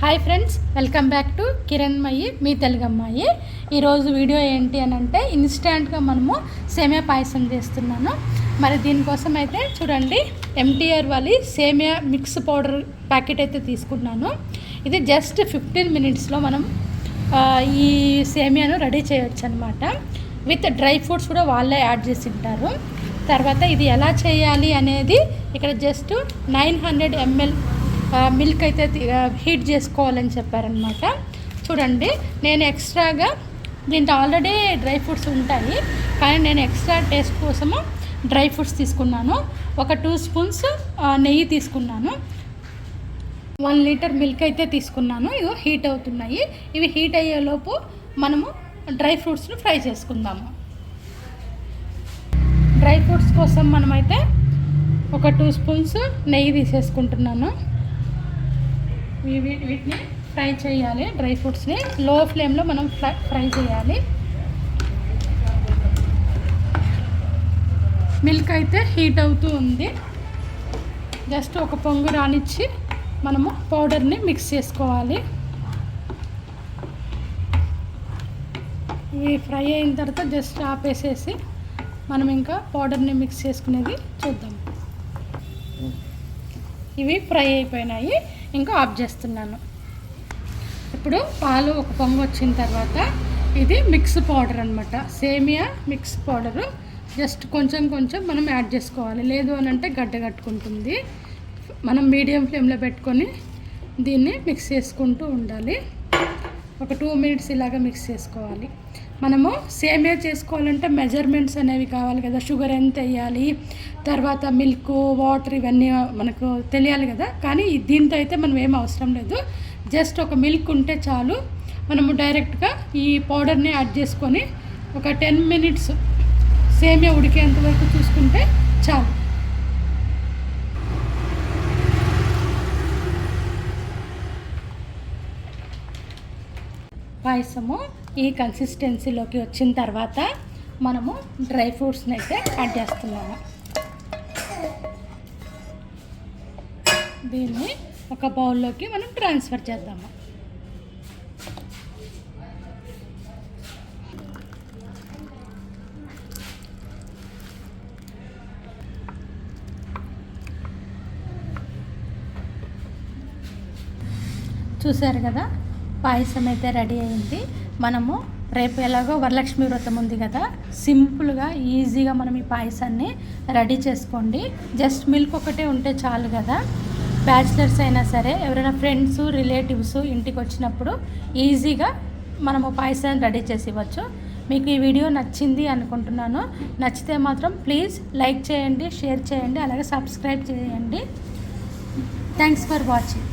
Hi friends, welcome back to Kiranmayi మీ తెలుగు అమ్మాయి. ఈరోజు వీడియో ఏంటి అని అంటే ఇన్స్టాంట్గా మనము సేమియా పాయసం చేస్తున్నాను. మరి దీనికోసం అయితే చూడండి, ఎంటీఆర్ వాళ్ళ సేమియా మిక్స్ పౌడర్ ప్యాకెట్ అయితే తీసుకున్నాను. ఇది జస్ట్ 15 మినిట్స్లో మనం ఈ సేమియాను రెడీ చేయొచ్చు అనమాట. విత్ డ్రై ఫ్రూట్స్ కూడా వాళ్ళే యాడ్ చేసి ఉంటారు. తర్వాత ఇది ఎలా చేయాలి అనేది ఇక్కడ జస్ట్ 900 ml మిల్క్ అయితే హీట్ చేసుకోవాలని చెప్పారనమాట. చూడండి, నేను ఎక్స్ట్రాగా దీంట్లో ఆల్రెడీ డ్రై ఫ్రూట్స్ ఉంటాయి, కానీ నేను ఎక్స్ట్రా టేస్ట్ కోసము డ్రై ఫ్రూట్స్ తీసుకున్నాను. ఒక 2 స్పూన్స్ నెయ్యి తీసుకున్నాను. 1 లీటర్ మిల్క్ అయితే తీసుకున్నాను. ఇవి హీట్ అవుతున్నాయి. ఇవి హీట్ అయ్యేలోపు మనము డ్రై ఫ్రూట్స్ను ఫ్రై చేసుకుందాము. డ్రై ఫ్రూట్స్ కోసం మనమైతే ఒక 2 స్పూన్స్ నెయ్యి తీసేసుకుంటున్నాను. వీటిని ఫ్రై చేయాలి. డ్రై ఫ్రూట్స్ని లో ఫ్లేమ్లో మనం ఫ్రై చేయాలి. మిల్క్ అయితే హీట్ అవుతూ ఉంది. జస్ట్ ఒక పొంగు రానిచ్చి మనము పౌడర్ని మిక్స్ చేసుకోవాలి. ఇవి ఫ్రై అయిన తర్వాత జస్ట్ ఆపేసేసి మనం ఇంకా పౌడర్ని మిక్స్ చేసుకునేది చూద్దాం. ఇవి ఫ్రై అయిపోయినాయి, ఇంకా ఆఫ్ చేస్తున్నాను. ఇప్పుడు పాలు ఒక పొంగు వచ్చిన తర్వాత ఇది మిక్స్ పౌడర్ అనమాట. సేమియా మిక్స్ పౌడరు జస్ట్ కొంచెం కొంచెం మనం యాడ్ చేసుకోవాలి. లేదు అని అంటే గడ్డ కట్టుకుంటుంది. మనం మీడియం ఫ్లేమ్లో పెట్టుకొని దీన్ని మిక్స్ చేసుకుంటూ ఉండాలి. ఒక 2 మినిట్స్ ఇలాగ మిక్స్ చేసుకోవాలి. మనము సేమియా చేసుకోవాలంటే మెజర్మెంట్స్ అనేవి కావాలి కదా. షుగర్ ఎంత వేయాలి, తర్వాత మిల్క్, వాటర్, ఇవన్నీ మనకు తెలియాలి కదా. కానీ దీంతో అయితే మనం ఏం అవసరం లేదు. జస్ట్ ఒక మిల్క్ ఉంటే చాలు. మనము డైరెక్ట్గా ఈ పౌడర్ని యాడ్ చేసుకొని ఒక 10 మినిట్స్ సేమియా ఉడికేంత వరకు చూసుకుంటే చాలు. పాయసము ఈ కన్సిస్టెన్సీలోకి వచ్చిన తర్వాత మనము డ్రై ఫ్రూట్స్ని అయితే యాడ్ చేస్తున్నాము. దీన్ని ఒక బౌల్లోకి మనం ట్రాన్స్ఫర్ చేద్దాము. చూసారు కదా, పాయసం అయితే రెడీ అయింది. మనము రేపు ఎలాగో వరలక్ష్మి వ్రతం ఉంది కదా, సింపుల్గా ఈజీగా మనం ఈ పాయసాన్ని రెడీ చేసుకోండి. జస్ట్ మిల్క్ ఒకటే ఉంటే చాలు కదా. బ్యాచిలర్స్ అయినా సరే, ఎవరైనా ఫ్రెండ్స్, రిలేటివ్స్ ఇంటికి వచ్చినప్పుడు ఈజీగా మనము పాయసాన్ని రెడీ చేసి ఇవ్వచ్చు. మీకు ఈ వీడియో నచ్చింది అనుకుంటున్నాను. నచ్చితే మాత్రం ప్లీజ్ లైక్ చేయండి, షేర్ చేయండి, అలాగే సబ్స్క్రైబ్ చేయండి. Thanks for watching.